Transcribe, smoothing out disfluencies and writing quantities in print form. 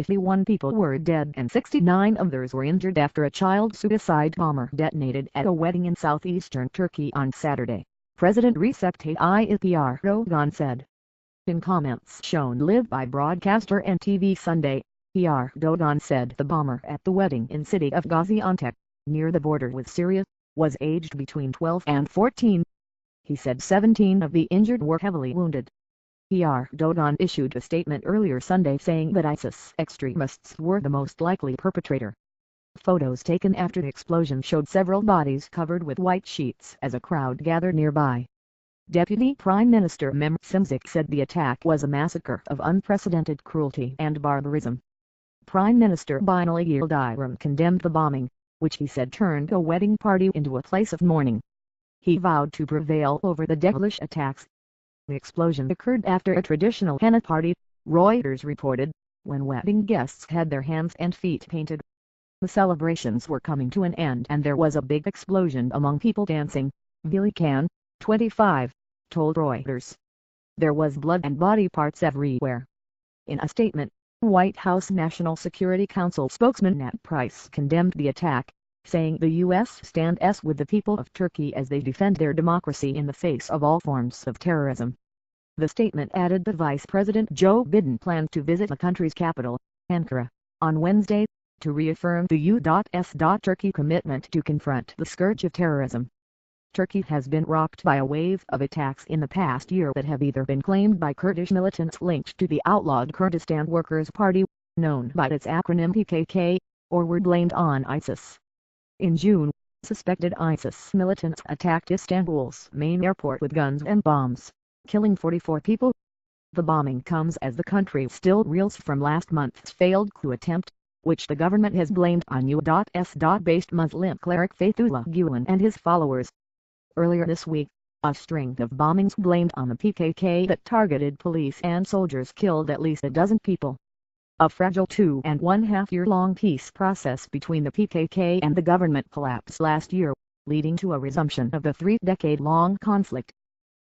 51 people were dead and 69 others were injured after a child suicide bomber detonated at a wedding in southeastern Turkey on Saturday, President Recep Tayyip Erdogan said. In comments shown live by broadcaster NTV Sunday, Erdogan said the bomber at the wedding in city of Gaziantep, near the border with Syria, was aged between 12 and 14. He said 17 of the injured were heavily wounded. Erdogan issued a statement earlier Sunday saying that ISIS extremists were the most likely perpetrator. Photos taken after the explosion showed several bodies covered with white sheets as a crowd gathered nearby. Deputy Prime Minister Mehmet Simsek said the attack was a massacre of unprecedented cruelty and barbarism. Prime Minister Binali Yildirim condemned the bombing, which he said turned a wedding party into a place of mourning. He vowed to prevail over the devilish attacks. The explosion occurred after a traditional henna party, Reuters reported, when wedding guests had their hands and feet painted. The celebrations were coming to an end and there was a big explosion among people dancing, Vili Khan, 25, told Reuters. There was blood and body parts everywhere. In a statement, White House National Security Council spokesman Ned Price condemned the attack, saying the U.S. stands with the people of Turkey as they defend their democracy in the face of all forms of terrorism. The statement added that Vice President Joe Biden planned to visit the country's capital, Ankara, on Wednesday, to reaffirm the U.S. Turkey commitment to confront the scourge of terrorism. Turkey has been rocked by a wave of attacks in the past year that have either been claimed by Kurdish militants linked to the outlawed Kurdistan Workers' Party, known by its acronym PKK, or were blamed on ISIS. In June, suspected ISIS militants attacked Istanbul's main airport with guns and bombs, killing 44 people. The bombing comes as the country still reels from last month's failed coup attempt, which the government has blamed on U.S.-based Muslim cleric Fethullah Gulen and his followers. Earlier this week, a string of bombings blamed on the PKK that targeted police and soldiers killed at least a dozen people. A fragile 2.5-year-long peace process between the PKK and the government collapsed last year, leading to a resumption of the 3-decade-long conflict.